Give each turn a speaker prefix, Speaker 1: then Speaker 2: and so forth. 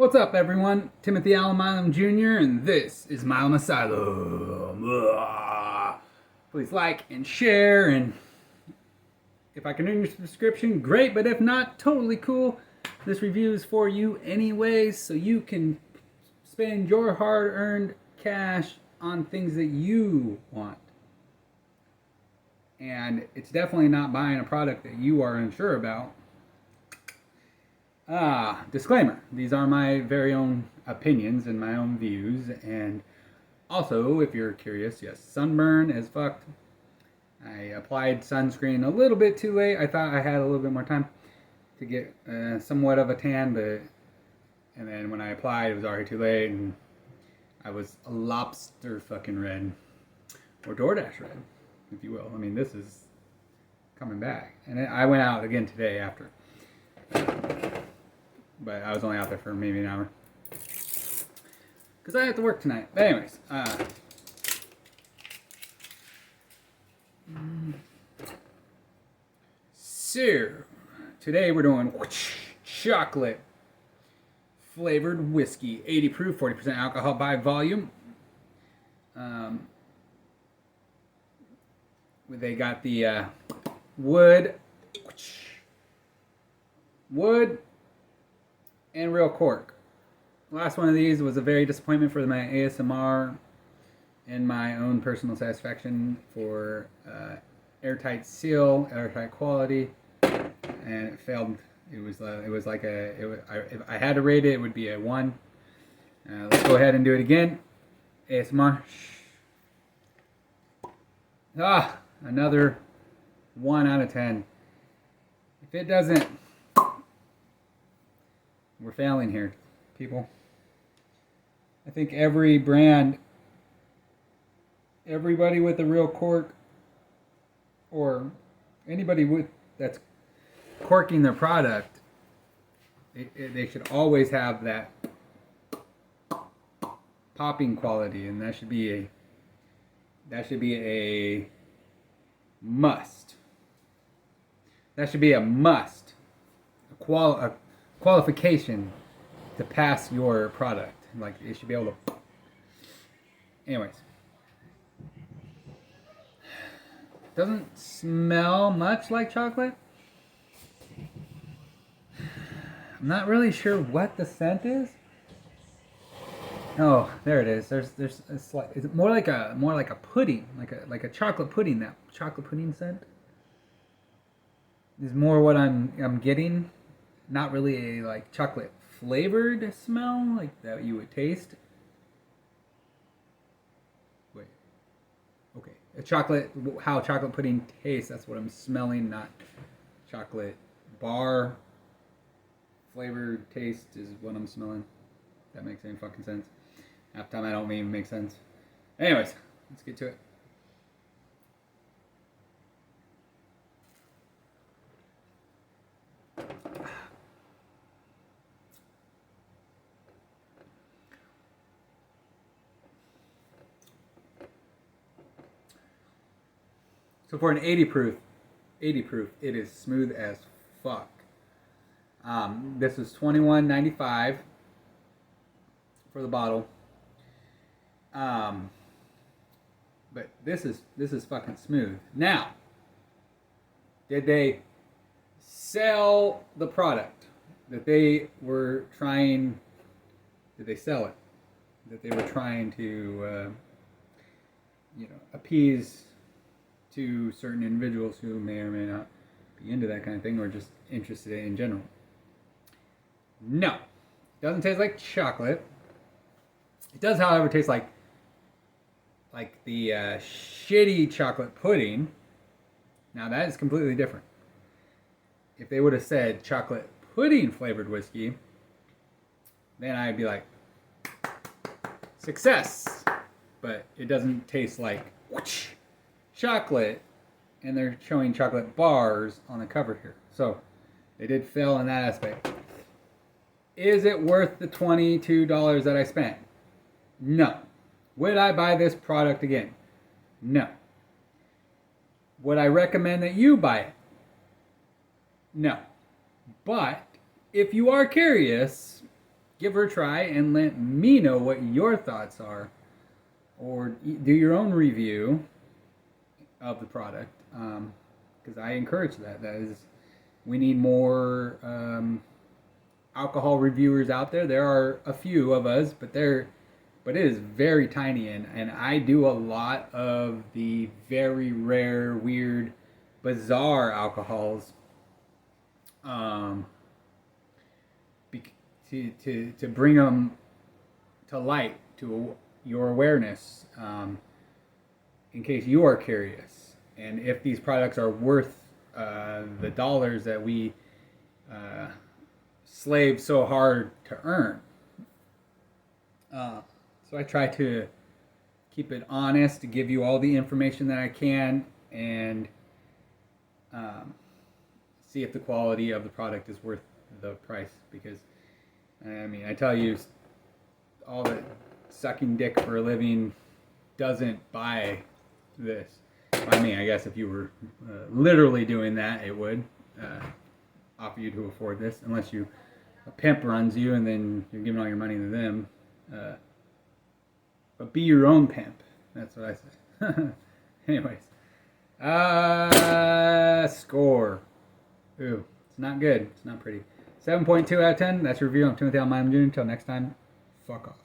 Speaker 1: What's up, everyone? Timothy Milamasylum Jr., and this is Milamasylum. Please like and share, and if I can earn your subscription, great, but if not, totally cool. This review is for you anyways, so you can spend your hard-earned cash on things that you want. And it's definitely not buying a product that you are unsure about. Disclaimer, these are my very own opinions and my own views, and also, if you're curious, yes, sunburn is fucked. I applied sunscreen a little bit too late. I thought I had a little bit more time to get somewhat of a tan, and then when I applied, it was already too late, and I was a lobster fucking red, or DoorDash red, if you will. I mean, this is coming back, and I went out again today after. But I was only out there for maybe an hour. Because I have to work tonight. But anyways. So, today we're doing chocolate flavored whiskey. 80 proof, 40% alcohol by volume. They got the wood and real cork. Last one of these was a very disappointment for my ASMR and my own personal satisfaction for airtight seal, airtight quality, and it failed. It was like if I had to rate it, it would be a 1. Let's go ahead and do it again. ASMR. Another 1 out of 10. If it doesn't, we're failing here, people. I think every brand, everybody with a real cork, or anybody that's corking their product, they should always have that popping quality, and that should be a must. That should be a must. A qualification to pass your product. Like, it should be able to. Anyways, doesn't smell much like chocolate. I'm not really sure what the scent is. Oh, there it is. There's it's like, is it more like a pudding, like a chocolate pudding. That chocolate pudding scent is more what I'm getting. Not really a like chocolate flavored smell like that you would taste. Wait. Okay. How chocolate pudding tastes, that's what I'm smelling, not chocolate bar flavored taste is what I'm smelling. That makes any fucking sense. Half the time I don't even make sense. Anyways, let's get to it. So for an 80 proof, it is smooth as fuck. This is $21.95 for the bottle. But this is fucking smooth. Now, did they sell the product that they were trying? Did they sell it? That they were trying to, appease to certain individuals who may or may not be into that kind of thing, or just interested in general. No. It doesn't taste like chocolate. It does, however, taste like the shitty chocolate pudding. Now that is completely different. If they would have said chocolate pudding flavored whiskey, then I'd be like, success. But it doesn't taste like chocolate, and they're showing chocolate bars on the cover here. So they did fail in that aspect. Is it worth the $22 that I spent? No. Would I buy this product again? No. Would I recommend that you buy it? No. But if you are curious, give her a try and let me know what your thoughts are, or do your own review of the product, because I encourage that. That is, we need more alcohol reviewers out there. There are a few of us, but it is very tiny, and I do a lot of the very rare, weird, bizarre alcohols, to bring them to light, to your awareness, in case you are curious, and if these products are worth the dollars that we slave so hard to earn. So I try to keep it honest, to give you all the information that I can, and see if the quality of the product is worth the price. Because, I mean, I tell you, all that sucking dick for a living doesn't buy this. I mean, I guess if you were literally doing that, it would offer you to afford this, unless a pimp runs you and then you're giving all your money to them. But be your own pimp. That's what I say. Anyways. Score. Ooh, it's not good. It's not pretty. 7.2 out of 10. That's your review. I'm Timothy L. Jr. Until next time, fuck off.